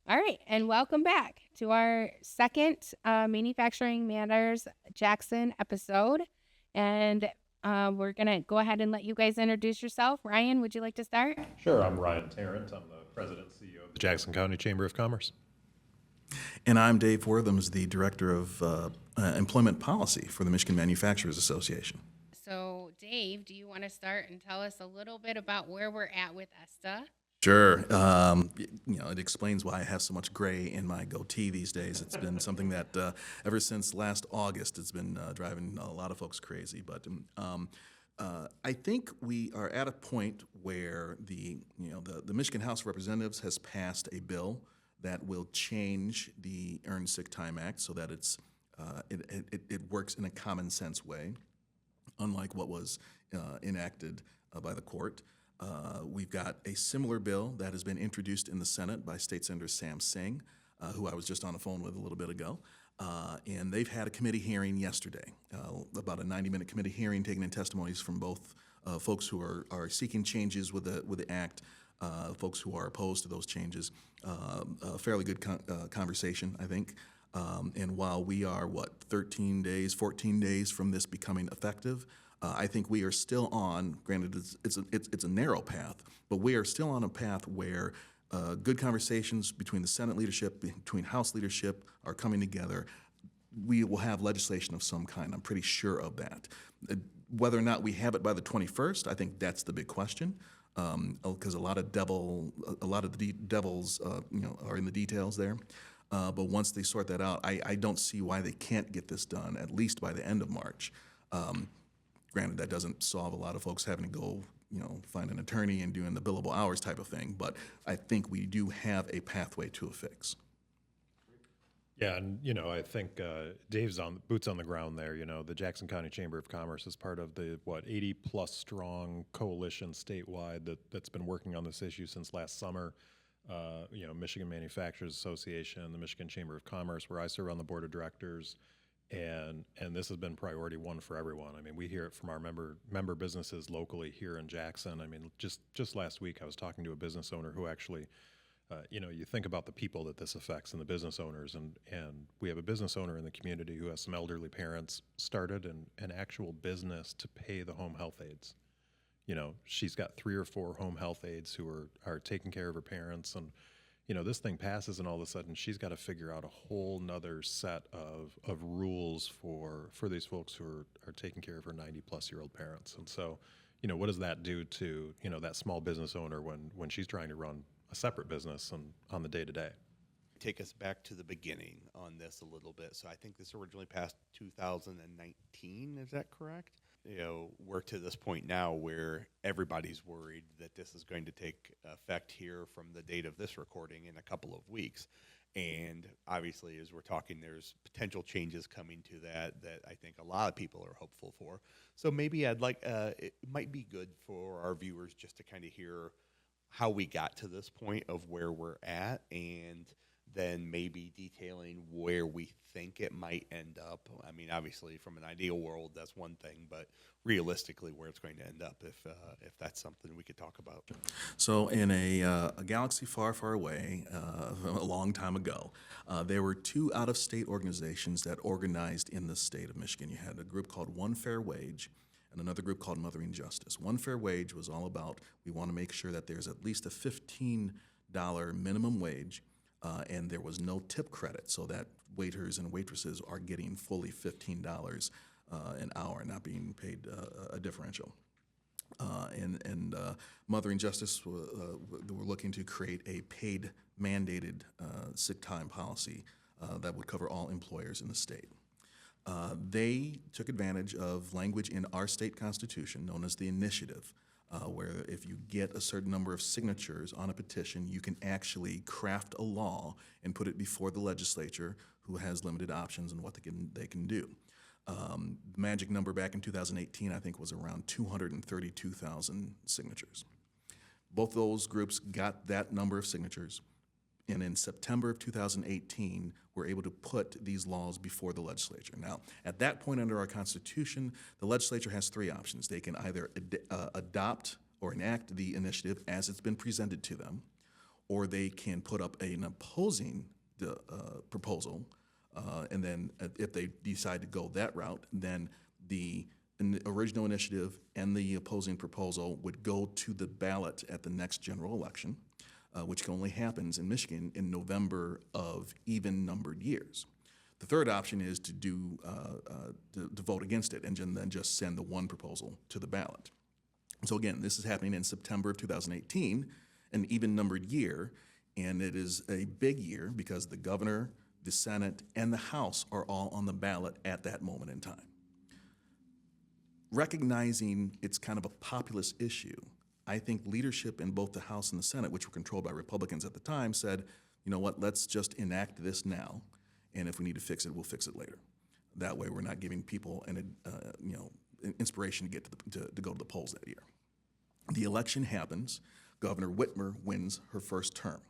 All right, and welcome back to our second Manufacturing Matters Jackson episode. And we're going to go ahead and let you guys introduce yourself. Ryan, would you like to start? Sure, I'm Ryan Tarrant. I'm the President and CEO of the Jackson County Chamber of Commerce. And I'm Dave Worthams, the Director of Employment Policy for the Michigan Manufacturers Association. So, Dave, do you want to start and tell us a little bit about where we're at with ESTA? Sure. It explains why I have so much gray in my goatee these days. It's been something that ever since last August, it's been driving a lot of folks crazy. But I think we are at a point where the Michigan House of Representatives has passed a bill that will change the Earned Sick Time Act so that it works in a common sense way, unlike what was enacted by the court. We've got a similar bill that has been introduced in the Senate by State Senator Sam Singh, who I was just on the phone with a little bit ago. And they've had a committee hearing yesterday, about a 90-minute committee hearing, taking in testimonies from both folks who are seeking changes with the act, folks who are opposed to those changes. A fairly good conversation, I think. And while we are, 13 days, 14 days from this becoming effective, I think we are still on, granted it's a narrow path, but we are still on a path where good conversations between the Senate leadership, between House leadership are coming together. We will have legislation of some kind. I'm pretty sure of that. Whether or not we have it by the 21st, I think that's the big question, because a lot of the devils, are in the details there. But once they sort that out, I don't see why they can't get this done at least by the end of March. Granted, that doesn't solve a lot of folks having to go, find an attorney and doing the billable hours type of thing, but I think we do have a pathway to a fix. Yeah, and I think Dave's on boots on the ground there. The Jackson County Chamber of Commerce is part of the 80 plus strong coalition statewide that's been working on this issue since last summer. Michigan Manufacturers Association, the Michigan Chamber of Commerce, where I serve on the board of directors. And this has been priority one for everyone. I mean, we hear it from our member businesses locally here in Jackson. I mean, just last week I was talking to a business owner who actually, you think about the people that this affects and the business owners, and we have a business owner in the community who has some elderly parents, started an actual business to pay the home health aides. She's got 3 or 4 home health aides who are taking care of her parents, and this thing passes and all of a sudden she's got to figure out a whole nother set of rules for these folks who are taking care of her 90-plus-year-old parents. And so, what does that do to, that small business owner when she's trying to run a separate business and on the day-to-day? Take us back to the beginning on this a little bit. So I think this originally passed 2019, is that correct? We're to this point now where everybody's worried that this is going to take effect here from the date of this recording in a couple of weeks. And obviously, as we're talking, there's potential changes coming to that I think a lot of people are hopeful for. So maybe it might be good for our viewers just to kind of hear how we got to this point of where we're at, and then maybe detailing where we think it might end up. I mean, obviously, from an ideal world, that's one thing, but realistically, where it's going to end up, if that's something we could talk about. So in a galaxy far, far away, a long time ago, there were 2 out-of-state organizations that organized in the state of Michigan. You had a group called One Fair Wage and another group called Mothering Justice. One Fair Wage was all about, we want to make sure that there's at least a $15 minimum wage, and there was no tip credit, so that waiters and waitresses are getting fully $15 an hour, not being paid a differential. And Mothering Justice were looking to create a paid mandated sick time policy that would cover all employers in the state. They took advantage of language in our state constitution known as the initiative, where if you get a certain number of signatures on a petition, you can actually craft a law and put it before the legislature, who has limited options on what they can do. The magic number back in 2018, I think, was around 232,000 signatures. Both those groups got that number of signatures, and in September of 2018, we're able to put these laws before the legislature. Now, at that point under our Constitution, the legislature has 3 options. They can either adopt or enact the initiative as it's been presented to them, or they can put up an opposing proposal. And then if they decide to go that route, then the original initiative and the opposing proposal would go to the ballot at the next general election, which only happens in Michigan in November of even-numbered years. The third option is to to vote against it and then just send the one proposal to the ballot. So again, this is happening in September of 2018, an even-numbered year, and it is a big year because the governor, the Senate, and the House are all on the ballot at that moment in time. Recognizing it's kind of a populist issue, I think leadership in both the House and the Senate, which were controlled by Republicans at the time, said, you know what, let's just enact this now, and if we need to fix it, we'll fix it later. That way we're not giving people inspiration to get to go to the polls that year. The election happens. Governor Whitmer wins her first term.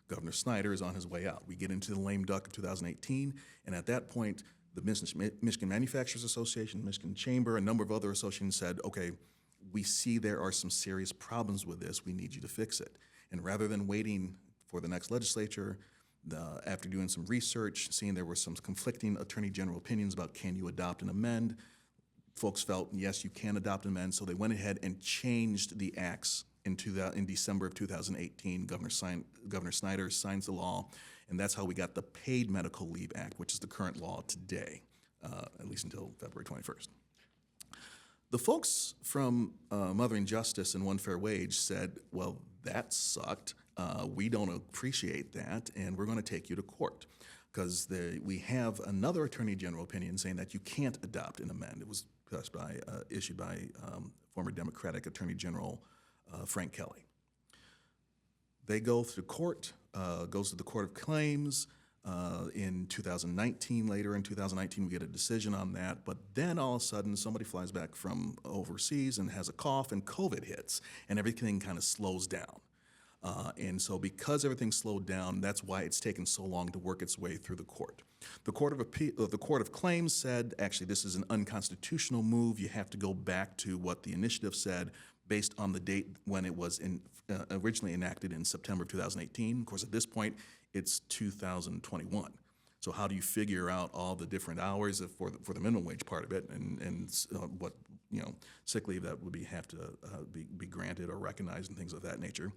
Governor Snyder is on his way out. We get into the lame duck of 2018, and at that point, the Michigan Manufacturers Association, Michigan Chamber, a number of other associations said, okay, we see there are some serious problems with this. We need you to fix it. And rather than waiting for the next legislature, after doing some research, seeing there were some conflicting attorney general opinions about can you adopt and amend, folks felt, yes, you can adopt and amend, so they went ahead and changed the acts in December of 2018. Governor Snyder signs the law, and that's how we got the Paid Medical Leave Act, which is the current law today, at least until February 21st. The folks from Mothering Justice and One Fair Wage said, well, that sucked. We don't appreciate that, and we're going to take you to court because we have another Attorney General opinion saying that you can't adopt and amend. It was issued by former Democratic Attorney General Frank Kelly. They go to court, goes to the Court of Claims in 2019. Later in 2019, we get a decision on that. But then all of a sudden, somebody flies back from overseas and has a cough, and COVID hits, and everything kind of slows down. And so because everything slowed down, that's why it's taken so long to work its way through the court. The Court of Claims said, actually, this is an unconstitutional move. You have to go back to what the initiative said based on the date when it was originally enacted in September of 2018. Of course, at this point, it's 2021. So how do you figure out all the different hours for the minimum wage part of it, and what sick leave that would have to be granted or recognized and things of that nature?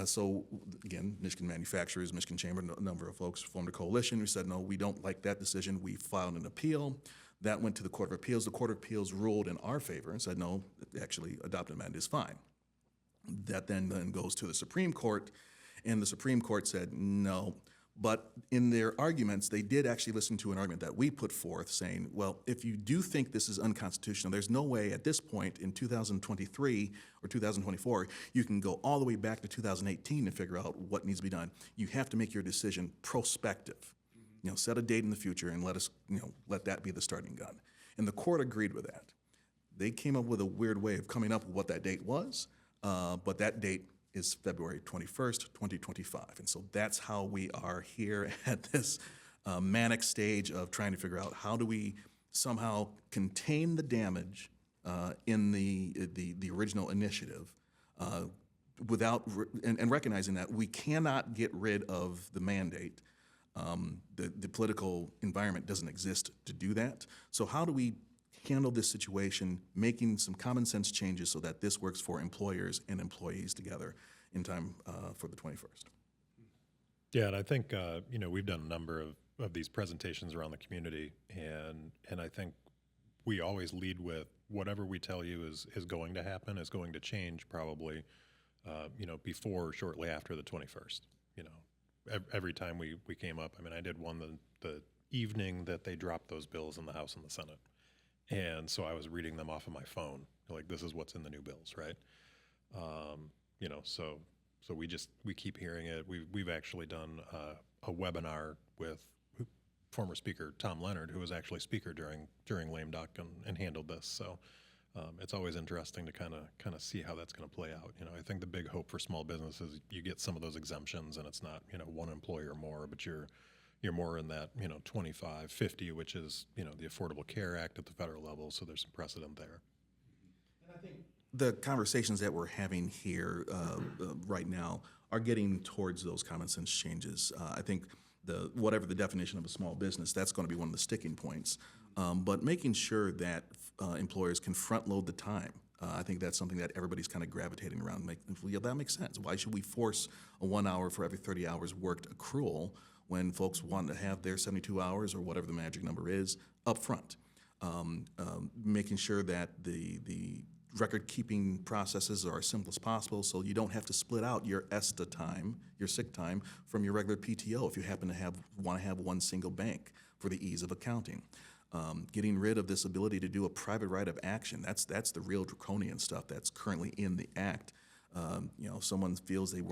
So again, Michigan Manufacturers, Michigan Chamber, a number of folks formed a coalition who said, no, we don't like that decision. We filed an appeal. That went to the Court of Appeals. The Court of Appeals ruled in our favor and said, no, actually, adopt and amend is fine. That then goes to the Supreme Court, and the Supreme Court said no. But in their arguments, they did actually listen to an argument that we put forth saying, well, if you do think this is unconstitutional, there's no way at this point in 2023 or 2024, you can go all the way back to 2018 and figure out what needs to be done. You have to make your decision prospective. Set a date in the future and let that be the starting gun. And the court agreed with that. They came up with a weird way of coming up with what that date was, but that date is February 21st, 2025. And so that's how we are here at this manic stage of trying to figure out how do we somehow contain the damage in the original initiative and recognizing that we cannot get rid of the mandate. The political environment doesn't exist to do that. So how do we handle this situation, making some common sense changes so that this works for employers and employees together in time for the 21st? Yeah, and I think we've done a number of these presentations around the community, and I think we always lead with whatever we tell you is going to happen, is going to change probably, before or shortly after the 21st. Every time we came up, I did one the evening that they dropped those bills in the House and the Senate. And so I was reading them off of my phone, like, this is what's in the new bills, right? So we keep hearing it. We've actually done a webinar with former Speaker Tom Leonard, who was actually Speaker during lame duck and handled this. So it's always interesting to kind of see how that's going to play out. I think the big hope for small businesses, you get some of those exemptions, and it's not one employer or more, but you're more in that 25, 50, which is the Affordable Care Act at the federal level. So there's some precedent there. And I think the conversations that we're having here right now are getting towards those common sense changes. I think whatever the definition of a small business, that's going to be one of the sticking points. But making sure that employers can front load the time. I think that's something that everybody's kind of gravitating around. Yeah, that makes sense. Why should we force a 1 hour for every 30 hours worked accrual when folks want to have their 72 hours or whatever the magic number is up front? Making sure that the record-keeping processes are as simple as possible so you don't have to split out your ESTA time, your sick time, from your regular PTO if you happen to want to have one single bank for the ease of accounting. Getting rid of this ability to do a private right of action, that's the real draconian stuff that's currently in the Act. If someone feels they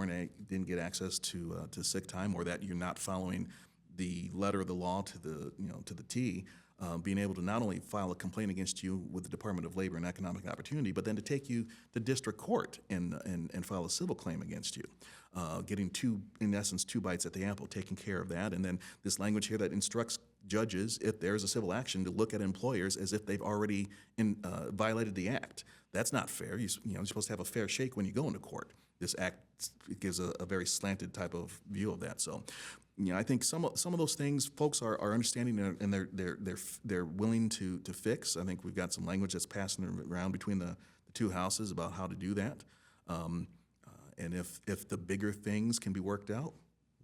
didn't get access to sick time, or that you're not following the letter of the law to the T, being able to not only file a complaint against you with the Department of Labor and Economic Opportunity, but then to take you to district court and file a civil claim against you. Getting in essence, two bites at the apple, taking care of that. And then this language here that instructs judges, if there's a civil action, to look at employers as if they've already violated the Act. That's not fair. You're supposed to have a fair shake when you go into court. This Act gives a very slanted type of view of that. So, I think some of those things folks are understanding and they're willing to fix. I think we've got some language that's passing around between the two houses about how to do that. And if the bigger things can be worked out,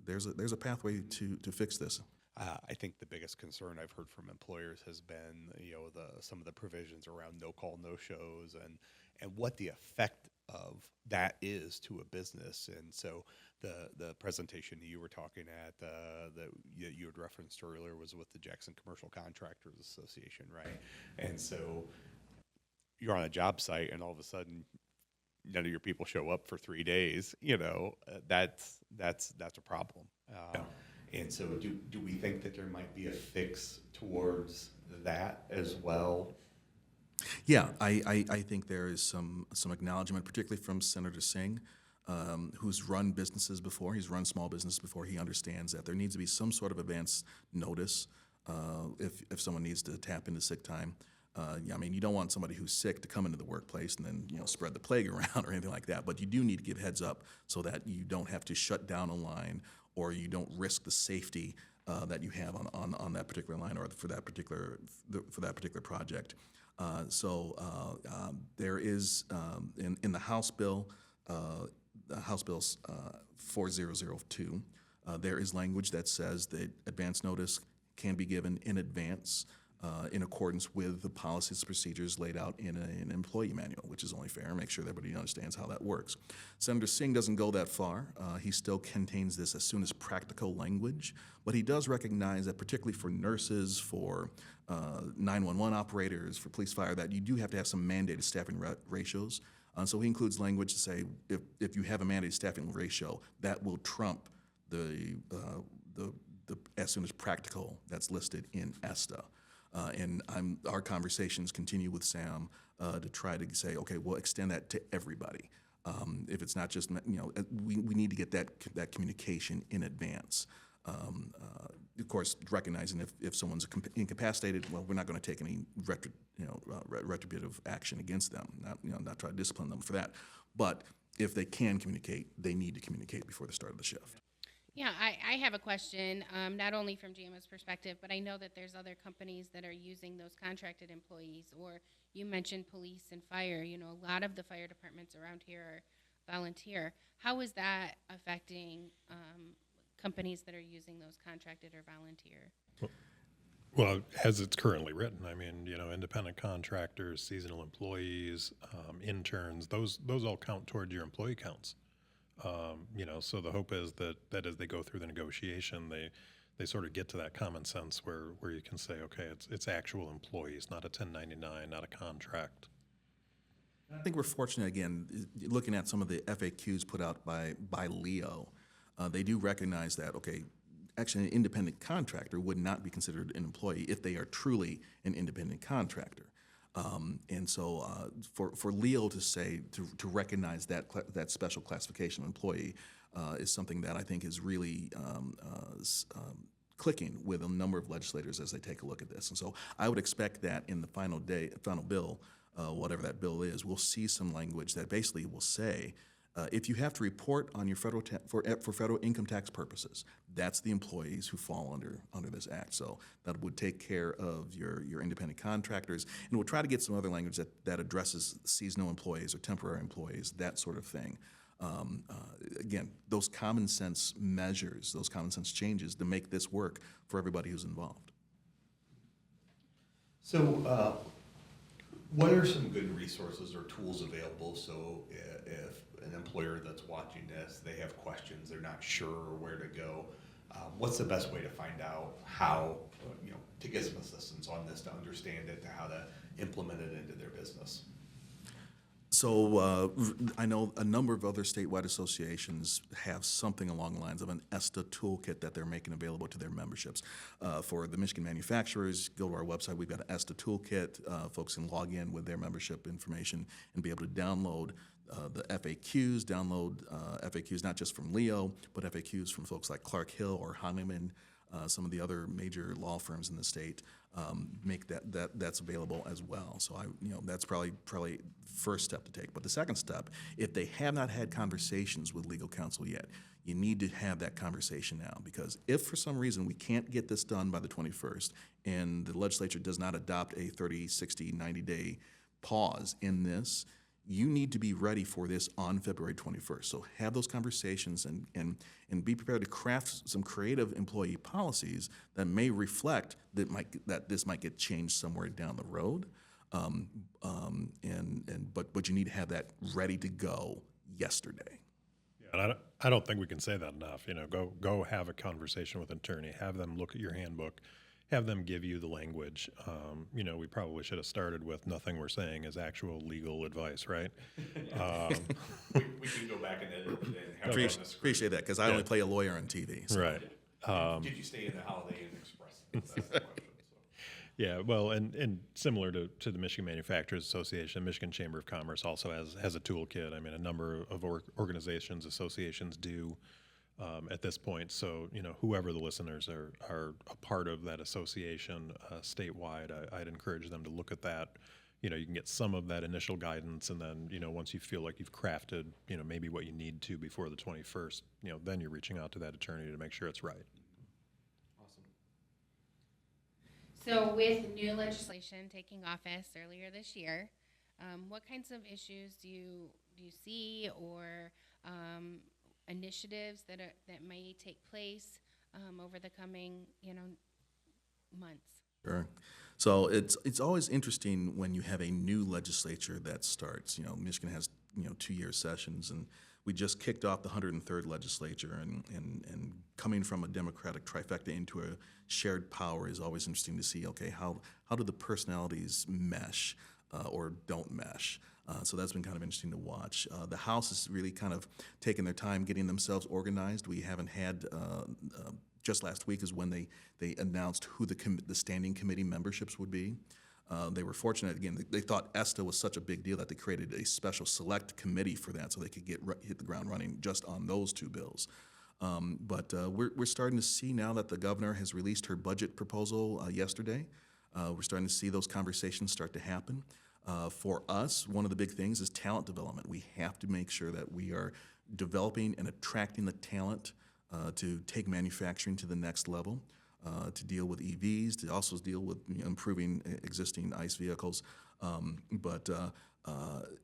there's a pathway to fix this. I think the biggest concern I've heard from employers has been, some of the provisions around no call, no shows, and what the effect of that is to a business. And so the presentation you were talking at that you had referenced earlier was with the Jackson Commercial Contractors Association, right? And so you're on a job site, and all of a sudden, none of your people show up for 3 days. That's a problem. And so do we think that there might be a fix towards that as well? Yeah, I think there is some acknowledgement, particularly from Senator Singh, who's run businesses before. He's run small business before. He understands that there needs to be some sort of advance notice if someone needs to tap into sick time. You don't want somebody who's sick to come into the workplace and then spread the plague around or anything like that. But you do need to give heads up so that you don't have to shut down a line, or you don't risk the safety that you have on that particular line or for that particular project. There is in the House bill, House Bills 4002, there is language that says that advance notice can be given in advance in accordance with the policies and procedures laid out in an employee manual, which is only fair. Make sure that everybody understands how that works. Senator Singh doesn't go that far. He still contains this as soon as practical language, but he does recognize that particularly for nurses, for 911 operators, for police fire, that you do have to have some mandated staffing ratios. So he includes language to say if you have a mandated staffing ratio, that will trump the as soon as practical that's listed in ESTA. And our conversations continue with Sam to try to say, okay, we'll extend that to everybody. If it's not just, we need to get that communication in advance. Of course, recognizing if someone's incapacitated, well, we're not going to take any retributive action against them, not try to discipline them for that. But if they can communicate, they need to communicate before the start of the shift. Yeah, I have a question, not only from JAMA's perspective, but I know that there's other companies that are using those contracted employees, or you mentioned police and fire. A lot of the fire departments around here are volunteer. How is that affecting companies that are using those contracted or volunteer? Well, as it's currently written, independent contractors, seasonal employees, interns, those all count toward your employee counts. So the hope is that as they go through the negotiation, they sort of get to that common sense where you can say, okay, it's actual employees, not a 1099, not a contract. I think we're fortunate, again, looking at some of the FAQs put out by Leo, they do recognize that, okay, actually an independent contractor would not be considered an employee if they are truly an independent contractor. And so for Leo to say, to recognize that special classification of employee is something that I think is really clicking with a number of legislators as they take a look at this. And so I would expect that in the final bill, whatever that bill is, we'll see some language that basically will say If you have to report on your for federal income tax purposes, that's the employees who fall under this act. So that would take care of your independent contractors, and we'll try to get some other language that addresses seasonal employees or temporary employees, that sort of thing. Again, those common sense measures, those common sense changes to make this work for everybody who's involved. So, what are some good resources or tools available? So, if an employer that's watching this, they have questions, they're not sure where to go, what's the best way to find out how, to get some assistance on this, to understand it, to how to implement it into their business? So I know a number of other statewide associations have something along the lines of an ESTA toolkit that they're making available to their memberships. For the Michigan manufacturers, go to our website. We've got an ESTA toolkit. Folks can log in with their membership information and be able to download the FAQs, FAQs not just from Leo, but FAQs from folks like Clark Hill or Heinemann, some of the other major law firms in the state. Make that's available as well. So that's probably first step to take. But the second step, if they have not had conversations with legal counsel yet, you need to have that conversation now, because if for some reason we can't get this done by the 21st and the legislature does not adopt a 30, 60, 90-day pause in this, you need to be ready for this on February 21st. So have those conversations and be prepared to craft some creative employee policies that may reflect that this might get changed somewhere down the road. But you need to have that ready to go yesterday. Yeah, and I don't think we can say that enough. Go have a conversation with an attorney. Have them look at your handbook. Have them give you the language. We probably should have started with nothing we're saying is actual legal advice, right? We can go back and edit it and have it on the screen. Appreciate that, because I only play a lawyer on TV. So. Right. Did you stay in the Holiday Inn Express? That's the question. Yeah, well, and similar to the Michigan Manufacturers Association, Michigan Chamber of Commerce also has a toolkit. I mean, a number of organizations, associations do at this point. So, whoever the listeners are a part of that association statewide, I'd encourage them to look at that. You can get some of that initial guidance, and then, once you feel like you've crafted, maybe what you need to before the 21st, then you're reaching out to that attorney to make sure it's right. So with new legislation taking office earlier this year, what kinds of issues do you see, or initiatives that may take place over the coming months? Sure. So it's always interesting when you have a new legislature that starts. Michigan has 2-year sessions, and we just kicked off the 103rd legislature, and coming from a Democratic trifecta into a shared power is always interesting to see. Okay, how do the personalities mesh or don't mesh? So that's been kind of interesting to watch. The House is really kind of taking their time getting themselves organized. We haven't had. Just last week is when they announced who the standing committee memberships would be. They were fortunate, again, they thought ESTA was such a big deal that they created a special select committee for that, so they could hit the ground running just on those 2 bills. But we're starting to see now that the governor has released her budget proposal yesterday. We're starting to see those conversations start to happen. For us, one of the big things is talent development. We have to make sure that we are developing and attracting the talent to take manufacturing to the next level, to deal with EVs, to also deal with improving existing ICE vehicles. But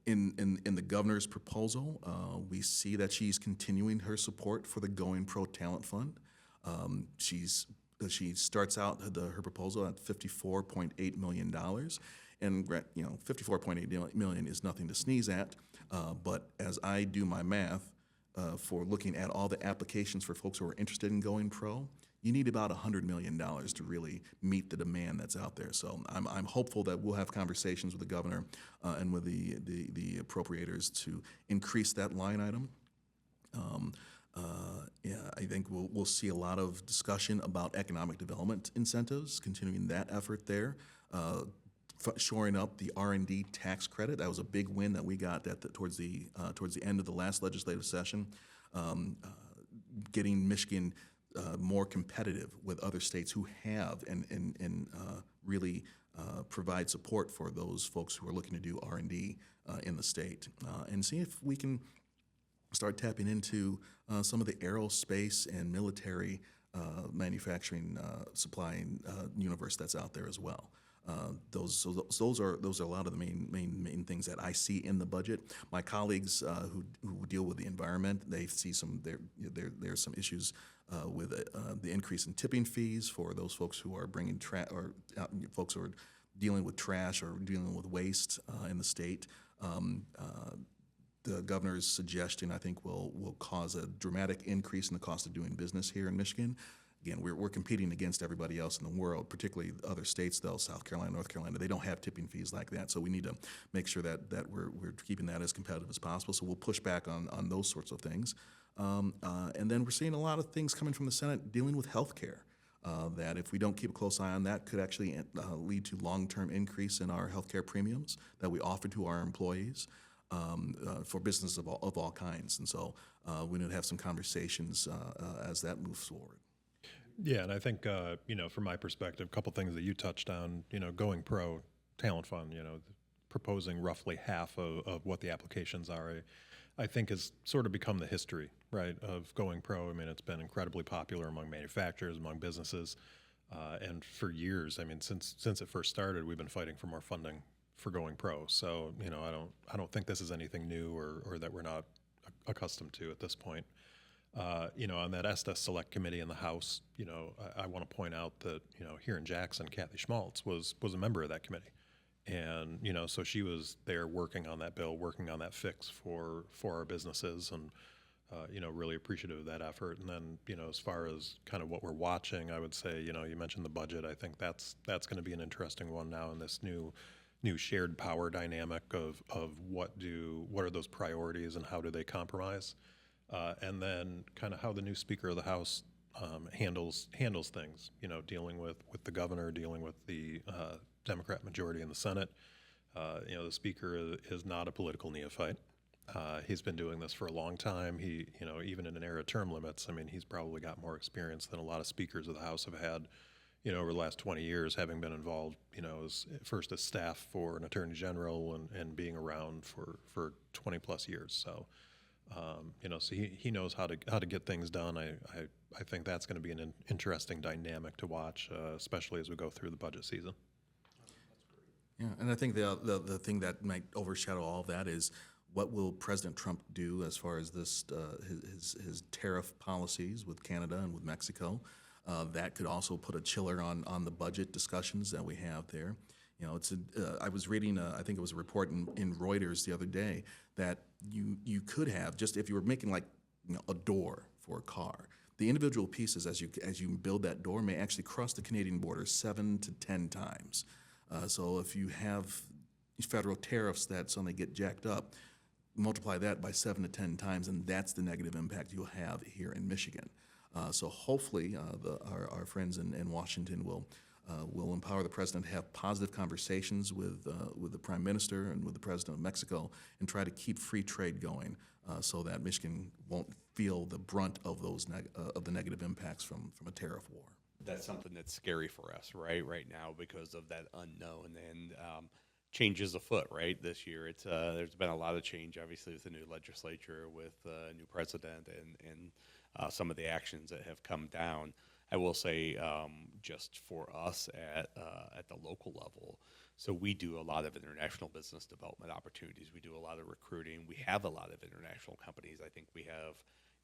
in the governor's proposal, we see that she's continuing her support for the Going Pro Talent Fund. She starts out her proposal at $54.8 million, and $54.8 million is nothing to sneeze at. But as I do my math, for looking at all the applications for folks who are interested in going pro, you need about $100 million to really meet the demand that's out there. So I'm hopeful that we'll have conversations with the governor and with the appropriators to increase that line item. I think we'll see a lot of discussion about economic development incentives, continuing that effort there. Shoring up the R&D tax credit. That was a big win that we got towards the end of the last legislative session, getting Michigan more competitive with other states who have and really provide support for those folks who are looking to do R&D in the state, and see if we can start tapping into some of the aerospace and military manufacturing supplying universe that's out there as well. Those are a lot of the main things that I see in the budget. My colleagues who deal with the environment, they see there's some issues with the increase in tipping fees for those folks who are bringing folks who are dealing with trash or dealing with waste in the state. The governor's suggestion, I think, will cause a dramatic increase in the cost of doing business here in Michigan. Again, we're competing against everybody else in the world, particularly other states, though, South Carolina, North Carolina. They don't have tipping fees like that, so we need to make sure that we're keeping that as competitive as possible. So we'll push back on those sorts of things. And then we're seeing a lot of things coming from the Senate dealing with health care. That if we don't keep a close eye on that, could actually lead to long-term increase in our health care premiums that we offer to our employees. For businesses of all kinds. And so we need to have some conversations as that moves forward. Yeah, and I think, from my perspective, a couple things that you touched on, going pro talent fund, proposing roughly half of what the applications are, I think has sort of become the history, right, of going pro. I mean, it's been incredibly popular among manufacturers, among businesses, and for years, I mean, since it first started, we've been fighting for more funding for going pro. So, I don't think this is anything new or that we're not accustomed to at this point. On that ESTA Select Committee in the House, I want to point out that, here in Jackson, Kathy Schmaltz was a member of that committee. And, so she was there working on that bill, working on that fix for our businesses and, really appreciative of that effort. And then, as far as kind of what we're watching, I would say, you mentioned the budget. I think that's going to be an interesting one now in this new shared power dynamic of what are those priorities and how do they compromise, and then kind of how the new Speaker of the House handles things. Dealing with the governor, dealing with the Democrat majority in the Senate. The Speaker is not a political neophyte. He's been doing this for a long time. He, even in an era of term limits, I mean, he's probably got more experience than a lot of speakers of the House have had. Over the last 20 years, having been involved, first as staff for an attorney general and being around for 20 plus years. So, so he knows how to get things done. I think that's going to be an interesting dynamic to watch, especially as we go through the budget season. Yeah, and I think the thing that might overshadow all of that is what will President Trump do as far as this his tariff policies with Canada and with Mexico. That could also put a chiller on the budget discussions that we have there. I was reading, I think it was a report in Reuters the other day that you could have, just if you were making like a door for a car, the individual pieces as you build that door may actually cross the Canadian border 7 to 10 times. So if you have federal tariffs that suddenly get jacked up, multiply that by 7 to 10 times, and that's the negative impact you'll have here in Michigan. So hopefully our friends in Washington will empower the president to have positive conversations with the prime minister and with the president of Mexico and try to keep free trade going so that Michigan won't feel the brunt of the negative impacts from a tariff war. That's something that's scary for us, right now because of that unknown and changes afoot, right? This year, it's there's been a lot of change, obviously, with the new legislature, with a new president, and some of the actions that have come down. I will say, just for us at the local level, so we do a lot of international business development opportunities. We do a lot of recruiting. We have a lot of international companies. I think we have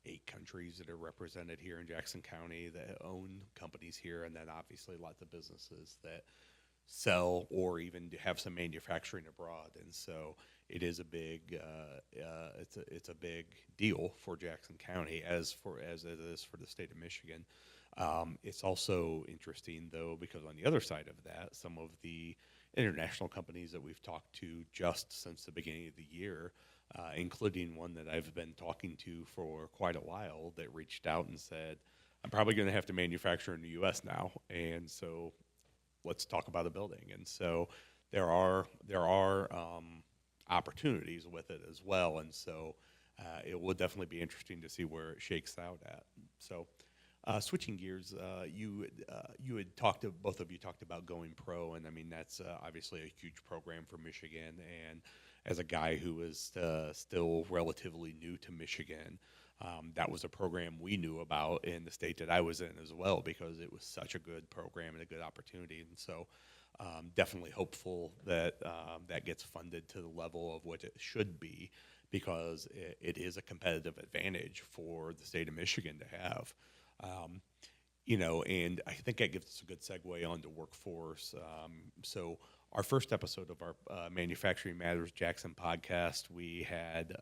8 countries that are represented here in Jackson County that own companies here, and then obviously lots of businesses that sell or even have some manufacturing abroad. And so it is a big it's a big deal for Jackson County as it is for the state of Michigan. It's also interesting though because on the other side of that, some of the international companies that we've talked to just since the beginning of the year, including one that I've been talking to for quite a while that reached out and said, I'm probably going to have to manufacture in the U.S. now, and so let's talk about a building. And so there are opportunities with it as well, and so it will definitely be interesting to see where it shakes out at. So switching gears, you had both of you talked about going pro, and I mean that's obviously a huge program for Michigan, and as a guy who was still relatively new to Michigan, that was a program we knew about in the state that I was in as well, because it was such a good program and a good opportunity. And so definitely hopeful that that gets funded to the level of what it should be, because it is a competitive advantage for the state of Michigan to have. And I think that gives us a good segue onto workforce. So our first episode of our Manufacturing Matters Jackson podcast, we had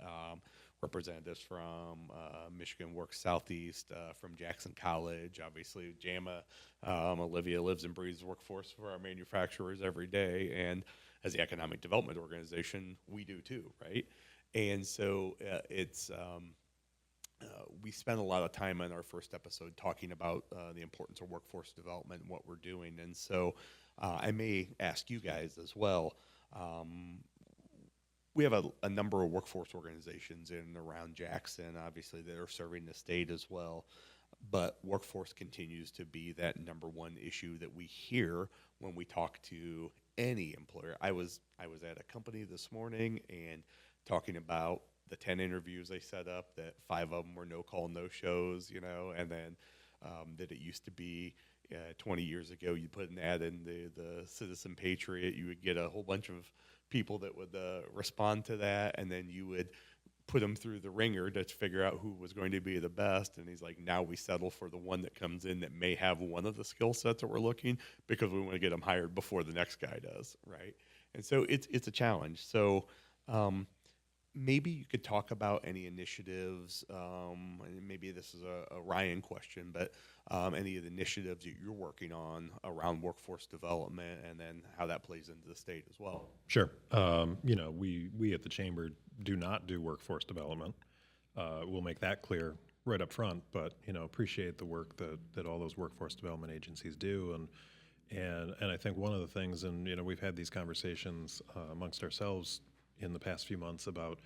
representatives from Michigan Works Southeast, from Jackson College, obviously JAMA. Olivia lives and breathes workforce for our manufacturers every day, and as the economic development organization, we do too, right? And so we spent a lot of time in our first episode talking about the importance of workforce development and what we're doing. And so I may ask you guys as well. We have a number of workforce organizations in and around Jackson, obviously, that are serving the state as well. But workforce continues to be that number one issue that we hear when we talk to any employer. I was at a company this morning and talking about the 10 interviews they set up, that 5 of them were no call, no shows, and then that it used to be 20 years ago, you put an ad in the Citizen Patriot, you would get a whole bunch of people that would respond to that, and then you would put them through the ringer to figure out who was going to be the best. And he's like, now we settle for the one that comes in that may have one of the skill sets that we're looking, because we want to get them hired before the next guy does, right? And so it's a challenge. So maybe you could talk about any initiatives, and maybe this is a Ryan question, but any of the initiatives that you're working on around workforce development, and then how that plays into the state as well. Sure. We at the Chamber do not do workforce development. We'll make that clear right up front, but, appreciate the work that all those workforce development agencies do. And I think one of the things, and, we've had these conversations amongst ourselves in the past few months about,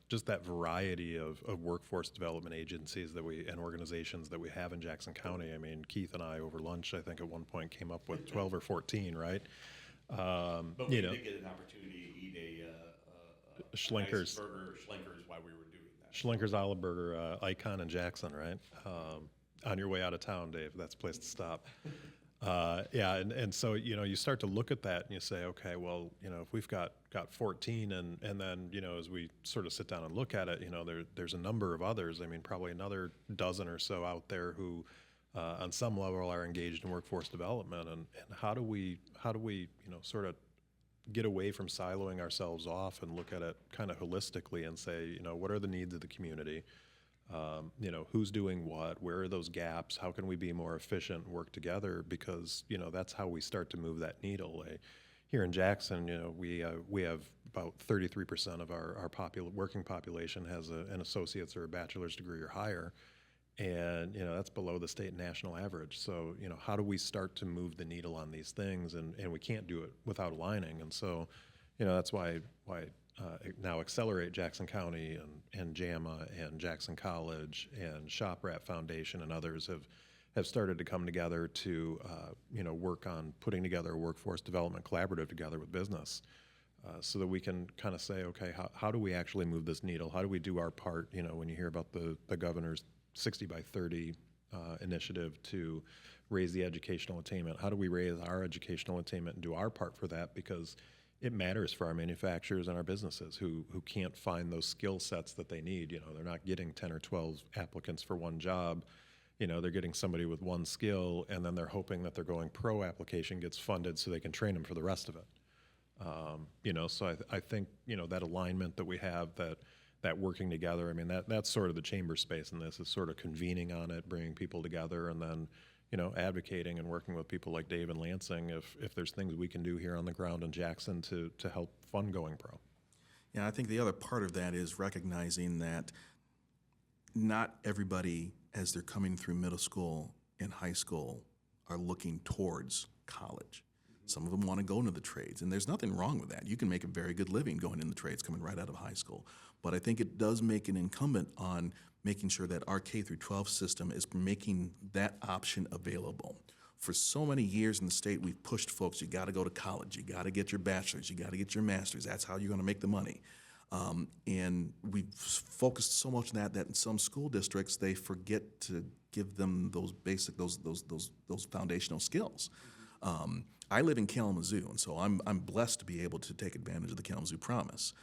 just that variety of workforce development agencies and organizations that we have in Jackson County. I mean, Keith and I over lunch, I think at one point came up with 12 or 14, right? But we did get an opportunity to eat a Schlenker's nice burger, Schlenker's, while we were doing that. Schlenker's Olive Burger, icon in Jackson, right? On your way out of town, Dave, that's a place to stop. And so, you start to look at that and you say, okay, well, if we've got 14 and then, as we sort of sit down and look at it, there's a number of others. I mean, probably another dozen or so out there who, on some level, are engaged in workforce development. And how do we, sort of get away from siloing ourselves off and look at it kind of holistically and say, what are the needs of the community? Who's doing what, where are those gaps, how can we be more efficient and work together, because, that's how we start to move that needle. Here in Jackson, we have about 33% of our working population has an associate's or a bachelor's degree or higher, and, that's below the state and national average. So, how do we start to move the needle on these things, and we can't do it without aligning, and so, that's why now Accelerate Jackson County and JAMA and Jackson College and ShopRat Foundation and others have started to come together to work on putting together a workforce development collaborative together with business, so that we can kind of say, okay, how do we actually move this needle? How do we do our part? When you hear about the governor's 60 by 30 initiative to raise the educational attainment, how do we raise our educational attainment and do our part for that? Because it matters for our manufacturers and our businesses who can't find those skill sets that they need. They're not getting 10 or 12 applicants for one job. They're getting somebody with one skill, and then they're hoping that their going pro application gets funded so they can train them for the rest of it. So I think, that alignment that we have, that working together, I mean, that's sort of the chamber space in this, is sort of convening on it, bringing people together, and then advocating and working with people like Dave and Lansing if there's things we can do here on the ground in Jackson to help fund going pro. Yeah, I think the other part of that is recognizing that not everybody, as they're coming through middle school and high school, are looking towards college. Some of them want to go into the trades, and there's nothing wrong with that. You can make a very good living going in the trades coming right out of high school. But I think it does make an incumbent on making sure that our K through 12 system is making that option available for so many years in the state, we've pushed folks, you got to go to college, you got to get your bachelor's, you got to get your master's. That's how you're going to make the money. And we've focused so much on that in some school districts, they forget to give them those basic, those foundational skills. I live in Kalamazoo, and so I'm blessed to be able to take advantage of the Kalamazoo Promise.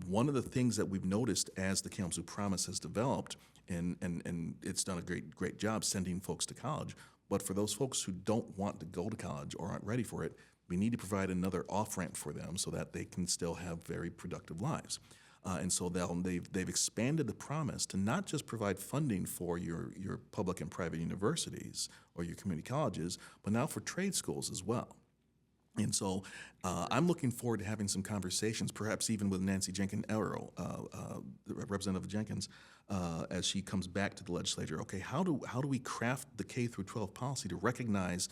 One of the things that we've noticed as the Kalamazoo Promise has developed, and it's done a great job sending folks to college, but for those folks who don't want to go to college or aren't ready for it, we need to provide another off-ramp for them so that they can still have very productive lives. And so they've expanded the promise to not just provide funding for your public and private universities or your community colleges, but now for trade schools as well. And so I'm looking forward to having some conversations, perhaps even with Nancy Jenkins-Arrow, Representative Jenkins, as she comes back to the legislature. Okay, how do we craft the K through 12 policy to recognize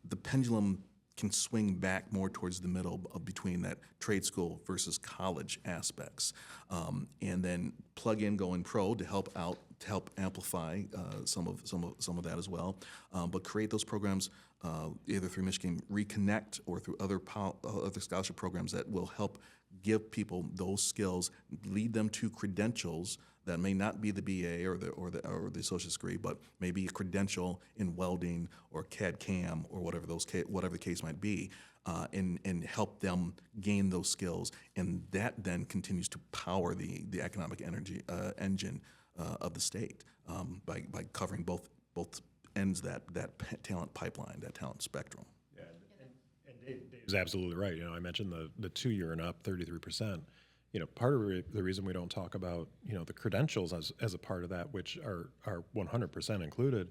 the pendulum can swing back more towards the middle of between that trade school versus college aspects, and then plug in Going Pro to help amplify some of that as well, but create those programs either through Michigan Reconnect or through other scholarship programs that will help give people those skills, lead them to credentials that may not be the BA or the associate's degree, but maybe a credential in welding or CAD/CAM or whatever the case might be, and help them gain those skills, and that then continues to power the economic engine of the state by covering both ends that talent pipeline, that talent spectrum. Yeah, and Dave's absolutely right. I mentioned the 2-year and up, 33%. Part of the reason we don't talk about, the credentials as a part of that, which are 100% included,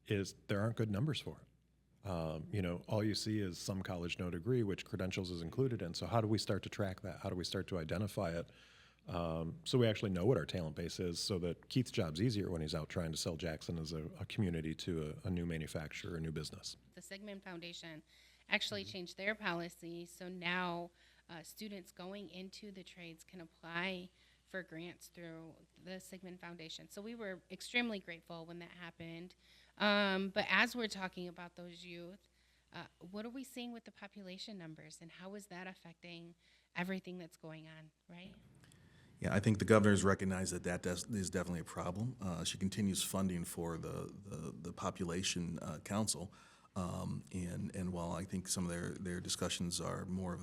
is there aren't good numbers for it. All you see is some college no degree, which credentials is included in. So how do we start to track that? How do we start to identify it? So we actually know what our talent base is, so that Keith's job's easier when he's out trying to sell Jackson as a community to a new manufacturer, a new business. The Sigmund Foundation actually changed their policy, so now students going into the trades can apply for grants through the Sigmund Foundation. So we were extremely grateful when that happened. But as we're talking about those youth, what are we seeing with the population numbers, and how is that affecting everything that's going on, right? Yeah, I think the governor's recognized that is definitely a problem. She continues funding for the population council. And while I think some of their discussions are more of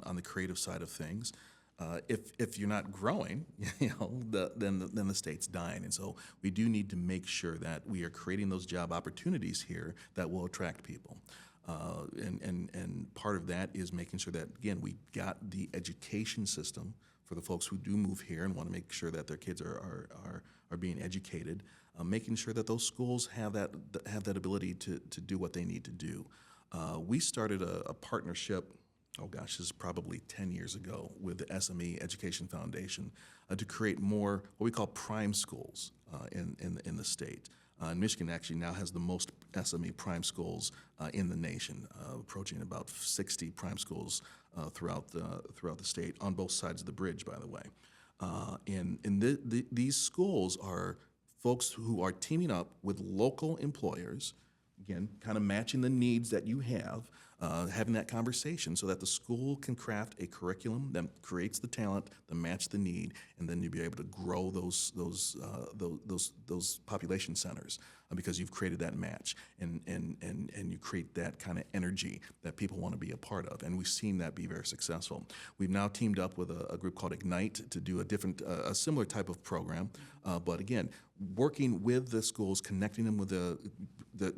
on the creative side of things, if you're not growing, then the state's dying. And so we do need to make sure that we are creating those job opportunities here that will attract people. And part of that is making sure that, again, we got the education system for the folks who do move here and want to make sure that their kids are being educated. Making sure that those schools have that ability to do what they need to do. We started a partnership, this is probably 10 years ago, with the SME Education Foundation to create more what we call prime schools in the state. Michigan actually now has the most SME prime schools in the nation, approaching about 60 prime schools throughout the state, on both sides of the bridge, by the way. And these schools are folks who are teaming up with local employers, again, kind of matching the needs that you have, having that conversation so that the school can craft a curriculum that creates the talent, that match the need, and then you'll be able to grow those population centers because you've created that match, and you create that kind of energy that people want to be a part of, and we've seen that be very successful. We've now teamed up with a group called Ignite to do a similar type of program, but again, working with the schools, connecting them with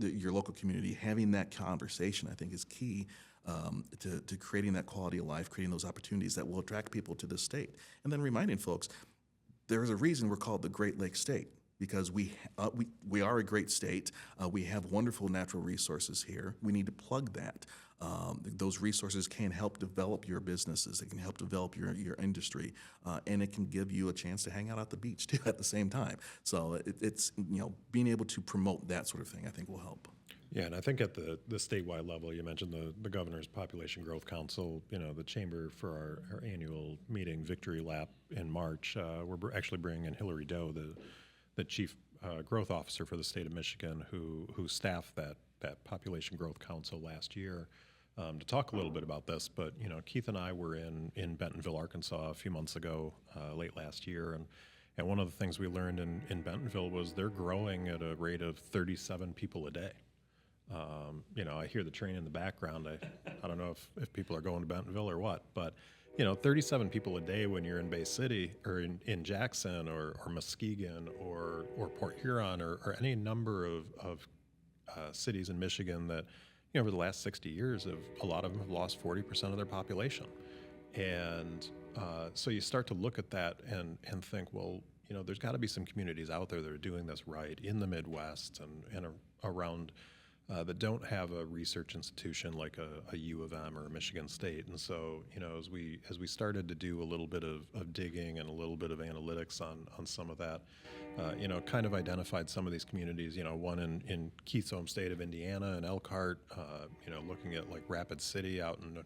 your local community, having that conversation, I think, is key to creating that quality of life, creating those opportunities that will attract people to the state. And then reminding folks, there is a reason we're called the Great Lakes State, because we are a great state. We have wonderful natural resources here. We need to plug that. Those resources can help develop your businesses. It can help develop your industry, and it can give you a chance to hang out at the beach too at the same time. So it's being able to promote that sort of thing, I think, will help. Yeah, and I think at the statewide level, you mentioned the Governor's Population Growth Council, the chamber for our annual meeting, Victory Lap, in March. We're actually bringing in Hillary Doe, the chief growth officer for the state of Michigan, who staffed that Population Growth Council last year to talk a little bit about this. But Keith and I were in Bentonville, Arkansas, a few months ago, late last year, and one of the things we learned in Bentonville was they're growing at a rate of 37 people a day. I hear the train in the background. I don't know if people are going to Bentonville or what, but 37 people a day when you're in Bay City or in Jackson or Muskegon or Port Huron or any number of cities in Michigan that over the last 60 years, a lot of them have lost 40% of their population. And so you start to look at that and think, well, there's got to be some communities out there that are doing this right in the Midwest and around that don't have a research institution like a U of M or a Michigan State. And so, as we started to do a little bit of digging and a little bit of analytics on some of that, kind of identified some of these communities. One in Keith's home state of Indiana and Elkhart. Looking at like Rapid City out in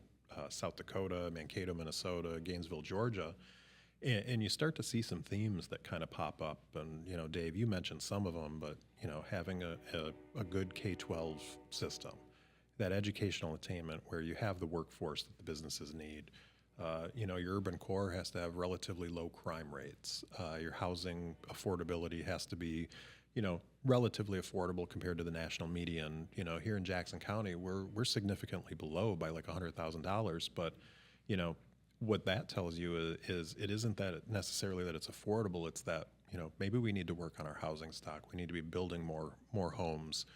South Dakota, Mankato, Minnesota, Gainesville, Georgia. And you start to see some themes that kind of pop up. And, Dave, you mentioned some of them, but, having a good K-12 system, that educational attainment where you have the workforce that the businesses need. Your urban core has to have relatively low crime rates. Your housing affordability has to be, relatively affordable compared to the national median. Here in Jackson County, we're significantly below by like $100,000, but, what that tells you is it isn't that necessarily that it's affordable. It's that maybe we need to work on our housing stock. We need to be building more homes,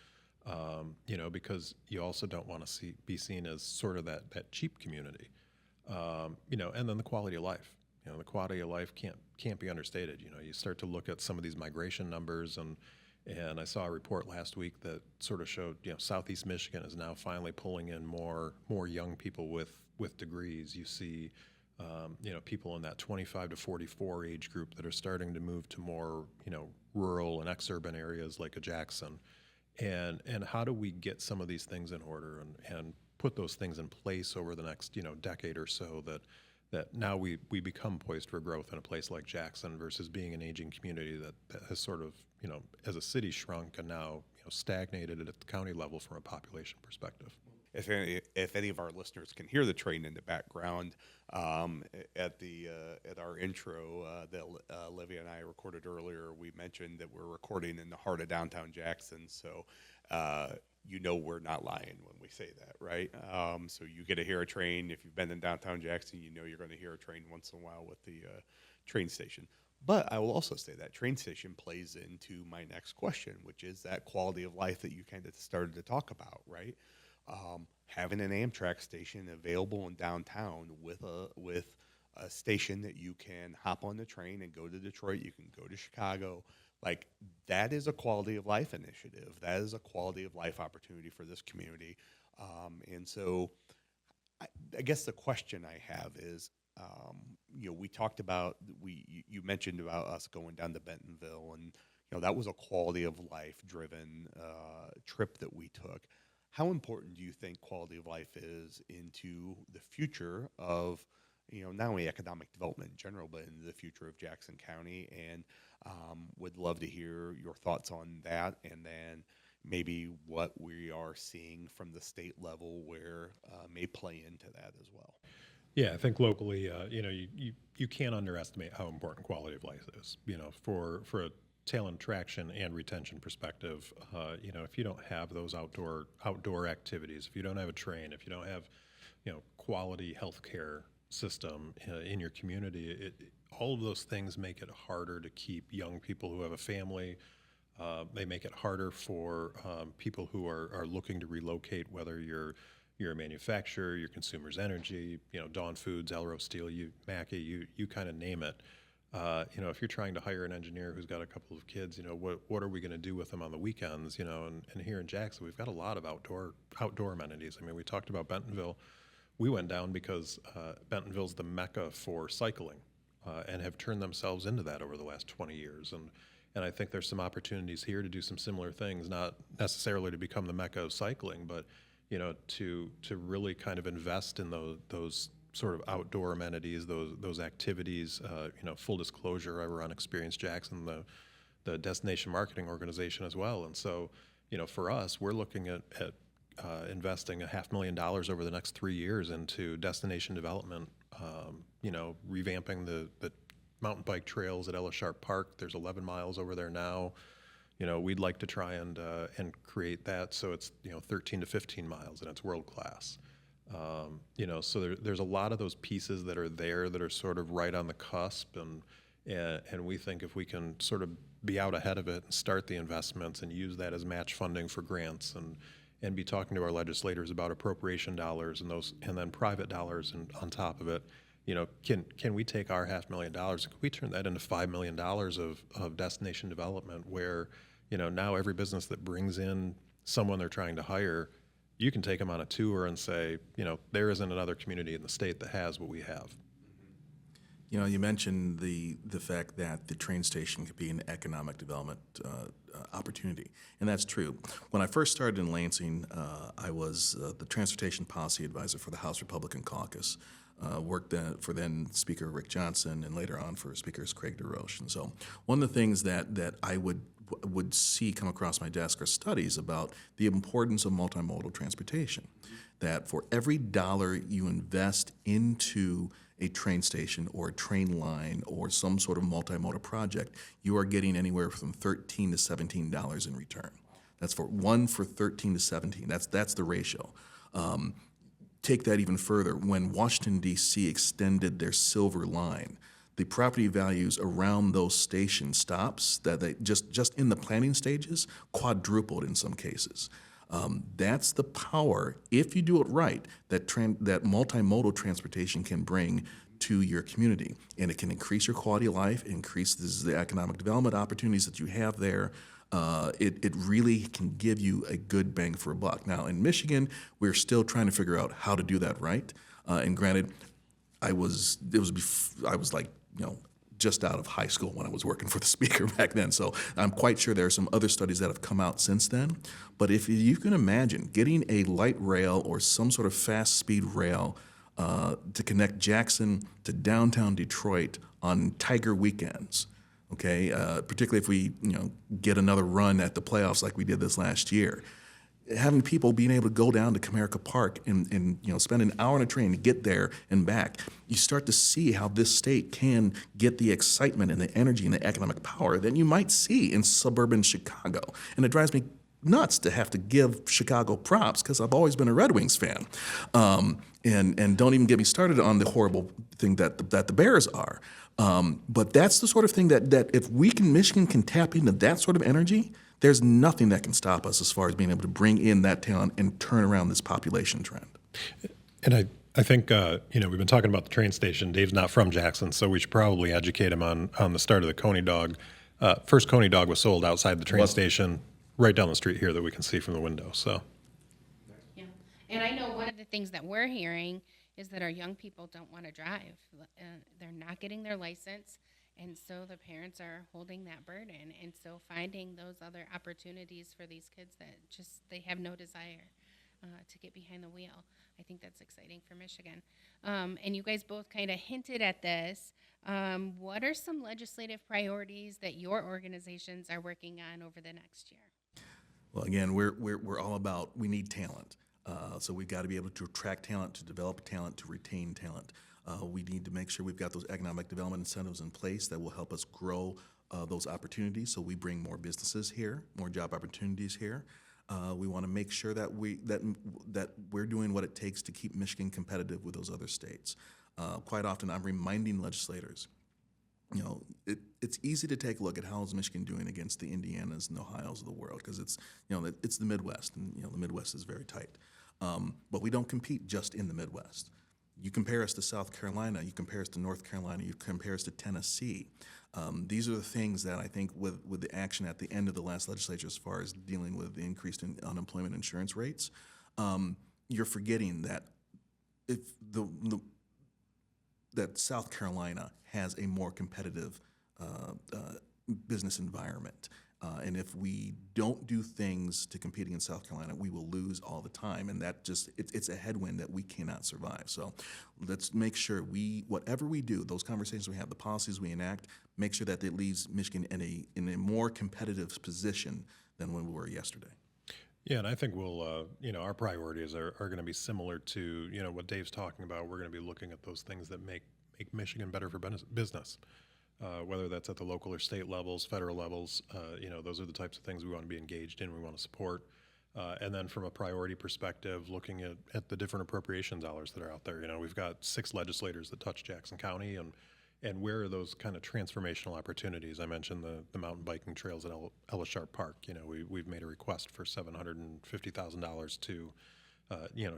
because you also don't want to be seen as sort of that cheap community, and then the quality of life. The quality of life can't be understated. You start to look at some of these migration numbers and I saw a report last week that sort of showed Southeast Michigan is now finally pulling in more young people with degrees. You see. People in that 25 to 44 age group that are starting to move to more, rural and exurban areas like a Jackson. And how do we get some of these things in order and put those things in place over the next, decade or so that now we become poised for growth in a place like Jackson versus being an aging community that has sort of, as a city shrunk and now, stagnated at the county level from a population perspective. If any of our listeners can hear the train in the background, at our intro that Livia and I recorded earlier, we mentioned that we're recording in the heart of downtown Jackson. So, we're not lying when we say that, right? So you get to hear a train. If you've been in downtown Jackson, you're going to hear a train once in a while with the train station. But I will also say that train station plays into my next question, which is that quality of life that you kind of started to talk about, right? Having an Amtrak station available in downtown with a station that you can hop on the train and go to Detroit, you can go to Chicago, like that is a quality of life initiative. That is a quality of life opportunity for this community. And so I guess the question I have is, we talked about, you mentioned about us going down to Bentonville and, that was a quality of life driven trip that we took. How important do you think quality of life is into the future of, not only economic development in general, but in the future of Jackson County? And would love to hear your thoughts on that, and then maybe what we are seeing from the state level where may play into that as well. Yeah, I think locally, you can't underestimate how important quality of life is. For a talent attraction and retention perspective, if you don't have those outdoor activities, if you don't have a train, if you don't have, quality healthcare system in your community, all of those things make it harder to keep young people who have a family. They make it harder for people who are looking to relocate, whether you're a manufacturer, your Consumers Energy, Dawn Foods, Elro Steel, Mackey, you kind of name it. If you're trying to hire an engineer who's got a couple of kids, what are we going to do with them on the weekends? And here in Jackson, we've got a lot of outdoor amenities. I mean, we talked about Bentonville. We went down because Bentonville's the mecca for cycling, and have turned themselves into that over the last 20 years. And I think there's some opportunities here to do some similar things, not necessarily to become the mecca of cycling, but to really kind of invest in those sort of outdoor amenities, those activities. Full disclosure, I run Experience Jackson, the destination marketing organization as well. And so, for us, we're looking at investing $500,000 over the next 3 years into destination development. Revamping the mountain bike trails at Ella Sharp Park. There's 11 miles over there now. We'd like to try and create that so it's 13 to 15 miles and it's world class. So there's a lot of those pieces that are there that are sort of right on the cusp, and we think if we can sort of be out ahead of it and start the investments and use that as match funding for grants and be talking to our legislators about appropriation dollars and then private dollars on top of it. Can we take our $500,000? Can we turn that into $5 million of destination development where, now every business that brings in someone they're trying to hire, you can take them on a tour and say, there isn't another community in the state that has what we have. You mentioned the fact that the train station could be an economic development opportunity, and that's true. When I first started in Lansing, I was the transportation policy advisor for the House Republican Caucus. Worked for then Speaker Rick Johnson, and later on for Speakers Craig DeRoche. And so one of the things that I would see come across my desk are studies about the importance of multimodal transportation, that for every dollar you invest into a train station or a train line or some sort of multimodal project, you are getting anywhere from $13 to $17 in return. That's for 13 to 17. That's the ratio. Take that even further. When Washington, D.C. extended their Silver Line, the property values around those station stops that they just in the planning stages quadrupled in some cases. That's the power, if you do it right, that multimodal transportation can bring to your community, and it can increase your quality of life, increases the economic development opportunities that you have there. It really can give you a good bang for a buck. Now, in Michigan, we're still trying to figure out how to do that right. And granted, I was like, just out of high school when I was working for the speaker back then. So I'm quite sure there are some other studies that have come out since then. But if you can imagine getting a light rail or some sort of fast speed rail to connect Jackson to downtown Detroit on Tiger weekends, okay, particularly if we get another run at the playoffs like we did this last year, having people being able to go down to Comerica Park and spend an hour on a train to get there and back, you start to see how this state can get the excitement and the energy and the economic power that you might see in suburban Chicago. And it drives me nuts to have to give Chicago props because I've always been a Red Wings fan. And don't even get me started on the horrible thing that the Bears are. But that's the sort of thing that if Michigan can tap into that sort of energy, there's nothing that can stop us as far as being able to bring in that talent and turn around this population trend. And I think, we've been talking about the train station. Dave's not from Jackson, so we should probably educate him on the start of the Coney Dog. First Coney Dog was sold outside the train station right down the street here that we can see from the window. So, yeah. And I know one of the things that we're hearing is that our young people don't want to drive. They're not getting their license. And so the parents are holding that burden. And so finding those other opportunities for these kids that they have no desire to get behind the wheel. I think that's exciting for Michigan. And you guys both kind of hinted at this. What are some legislative priorities that your organizations are working on over the next year? Well, again, we're all about, we need talent. So we've got to be able to attract talent, to develop talent, to retain talent. We need to make sure we've got those economic development incentives in place that will help us grow those opportunities. So we bring more businesses here, more job opportunities here. We want to make sure that we're doing what it takes to keep Michigan competitive with those other states. Quite often, I'm reminding legislators, it's easy to take a look at how is Michigan doing against the Indianas and the Ohios of the world because it's the Midwest, and the Midwest is very tight. But we don't compete just in the Midwest. You compare us to South Carolina, you compare us to North Carolina, you compare us to Tennessee. These are the things that I think with the action at the end of the last legislature as far as dealing with the increase in unemployment insurance rates, you're forgetting that if that South Carolina has a more competitive business environment. And if we don't do things to compete against South Carolina, we will lose all the time. And that it's a headwind that we cannot survive. So let's make sure whatever we do, those conversations we have, the policies we enact, make sure that it leaves Michigan in a more competitive position than when we were yesterday. Yeah, and I think we'll, our priorities are going to be similar to, what Dave's talking about. We're going to be looking at those things that make Michigan better for business, whether that's at the local or state levels, federal levels. Those are the types of things we want to be engaged in, we want to support. And then from a priority perspective, looking at the different appropriation dollars that are out there. We've got 6 legislators that touch Jackson County, and where are those kind of transformational opportunities? I mentioned the mountain biking trails at Ellis Sharp Park. We've made a request for $750,000 to,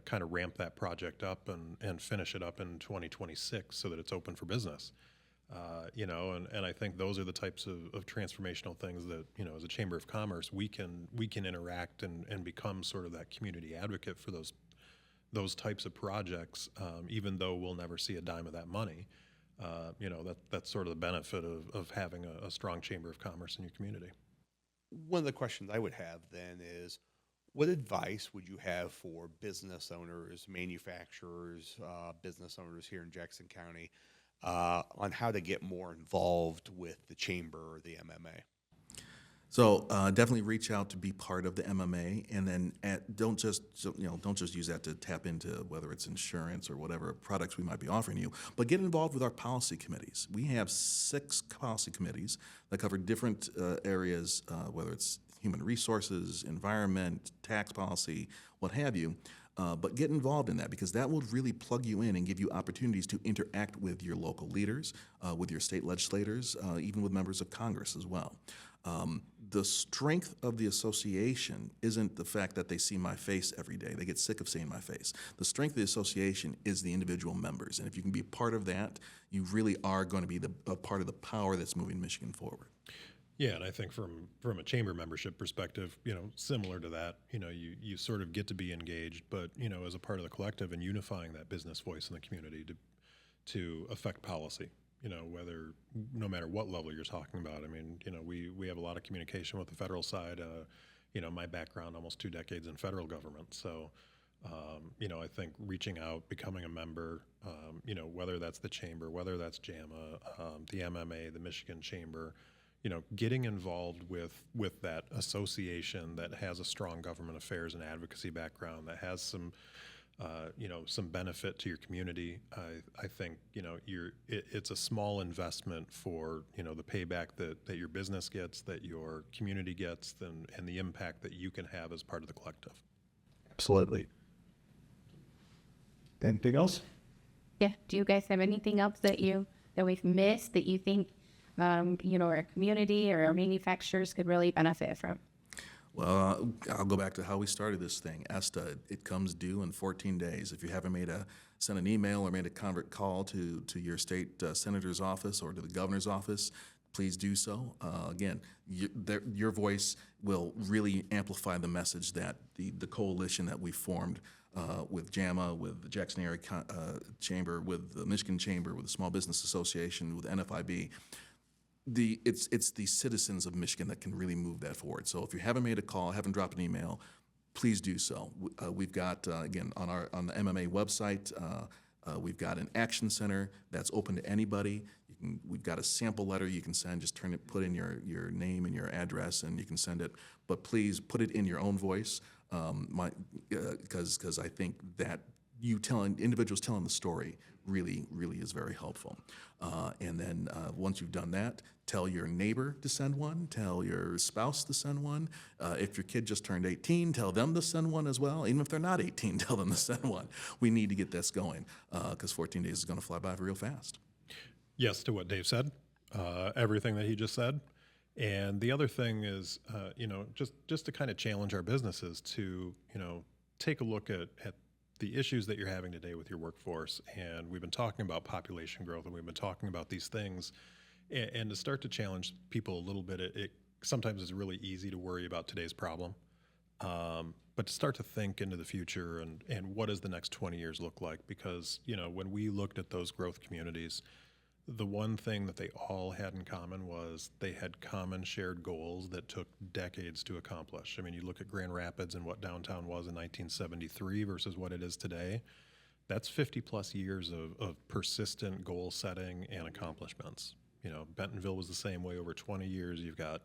kind of ramp that project up and finish it up in 2026 so that it's open for business. And I think those are the types of transformational things that, as a Chamber of Commerce, we can interact and become sort of that community advocate for those types of projects, even though we'll never see a dime of that money. That's sort of the benefit of having a strong Chamber of Commerce in your community. One of the questions I would have then is, what advice would you have for business owners, manufacturers, business owners here in Jackson County on how to get more involved with the Chamber or the MMA? So definitely reach out to be part of the MMA, and then don't just use that to tap into whether it's insurance or whatever products we might be offering you, but get involved with our policy committees. We have 6 policy committees that cover different areas, whether it's human resources, environment, tax policy, what have you. But get involved in that, because that will really plug you in and give you opportunities to interact with your local leaders, with your state legislators, even with members of Congress as well. The strength of the association isn't the fact that they see my face every day. They get sick of seeing my face. The strength of the association is the individual members. And if you can be part of that, you really are going to be a part of the power that's moving Michigan forward. Yeah, and I think from a chamber membership perspective, similar to that, you sort of get to be engaged, but, as a part of the collective and unifying that business voice in the community to affect policy. No matter what level you're talking about. I mean, we have a lot of communication with the federal side. My background, almost 2 decades in federal government. So, I think reaching out, becoming a member, whether that's the chamber, whether that's JAMA, the MMA, the Michigan Chamber, getting involved with that association that has a strong government affairs and advocacy background, that has some benefit to your community. I think, it's a small investment for, the payback that your business gets, that your community gets, and the impact that you can have as part of the collective. Absolutely. Anything else? Yeah. Do you guys have anything else that we've missed that you think, our community or our manufacturers could really benefit from? Well, I'll go back to how we started this thing. ESTA, it comes due in 14 days. If you haven't sent an email or made a convert call to your state senator's office or to the governor's office, please do so. Again, your voice will really amplify the message that the coalition that we formed with JAMA, with the Jackson Area Chamber, with the Michigan Chamber, with the Small Business Association, with NFIB, it's the citizens of Michigan that can really move that forward. So if you haven't made a call, haven't dropped an email, please do so. We've got again on the MMA website, we've got an action center that's open to anybody. We've got a sample letter you can send. Just put in your name and your address, and you can send it. But please put it in your own voice, because I think that individuals telling the story really is very helpful. And then once you've done that, tell your neighbor to send one, tell your spouse to send one. If your kid just turned 18, tell them to send one as well. Even if they're not 18, tell them to send one. We need to get this going, because 14 days is going to fly by real fast. Yes, to what Dave said, everything that he just said. And the other thing is, just to kind of challenge our businesses to, take a look at the issues that you're having today with your workforce. And we've been talking about population growth, and we've been talking about these things. And to start to challenge people a little bit, it sometimes is really easy to worry about today's problem. But to start to think into the future and what does the next 20 years look like? Because, when we looked at those growth communities, the one thing that they all had in common was they had common shared goals that took decades to accomplish. I mean, you look at Grand Rapids and what downtown was in 1973 versus what it is today. That's 50 plus years of persistent goal setting and accomplishments. Bentonville was the same way over 20 years. You've got,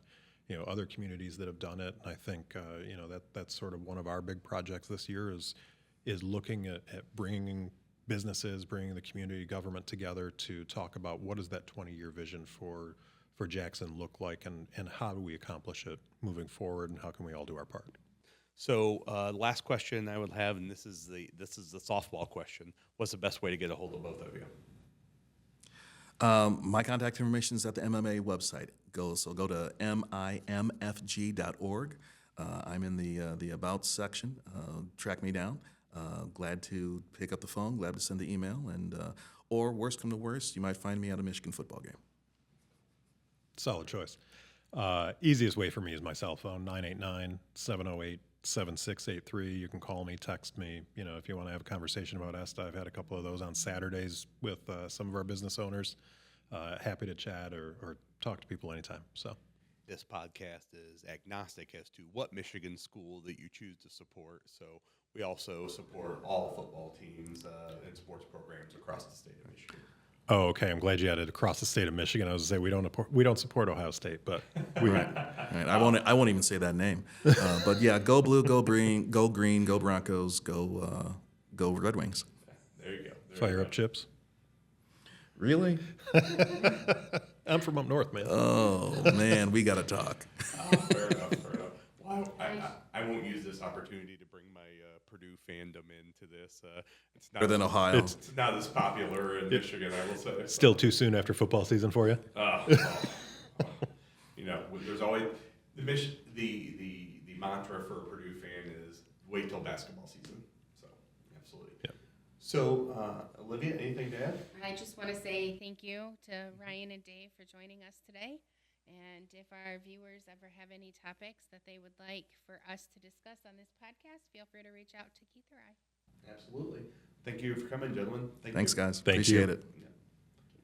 other communities that have done it. And I think, that's sort of one of our big projects this year is looking at bringing businesses, bringing the community government together to talk about what does that 20-year vision for Jackson look like, and how do we accomplish it moving forward, and how can we all do our part? So, last question I would have, and this is the softball question. What's the best way to get a hold of both of you? My contact information is at the MMA website. Go to mimfg.org. I'm in the About section. Track me down. Glad to pick up the phone. Glad to send the email. And or worst come to worst, you might find me at a Michigan football game. Solid choice. Easiest way for me is my cell phone, 989-708-7683. You can call me, text me. If you want to have a conversation about ESTA, I've had a couple of those on Saturdays with some of our business owners. Happy to chat or talk to people anytime. So This podcast is agnostic as to what Michigan school that you choose to support. So we also support all football teams and sports programs across the state of Michigan. Oh, okay. I'm glad you added across the state of Michigan. I was going to say we don't support Ohio State, but we Right. I won't even say that name. But yeah, go blue, go green, go Broncos, go Red Wings. There you go. fire up chips. Really? I'm from up north, man. Oh man, we got to talk. Fair enough. Well, I won't use this opportunity to bring my Purdue fandom into this. It's not Better than Ohio. It's It's not as popular in Michigan, I will say. still too soon after football season for you. There's always the mantra for a Purdue fan is wait till basketball season. So absolutely. Yeah. So Olivia, anything to add? I just want to say thank you to Ryan and Dave for joining us today. And if our viewers ever have any topics that they would like for us to discuss on this podcast, feel free to reach out to Keith or I. Absolutely. Thank you for coming, gentlemen. Thanks, guys. Thank Appreciate you. it.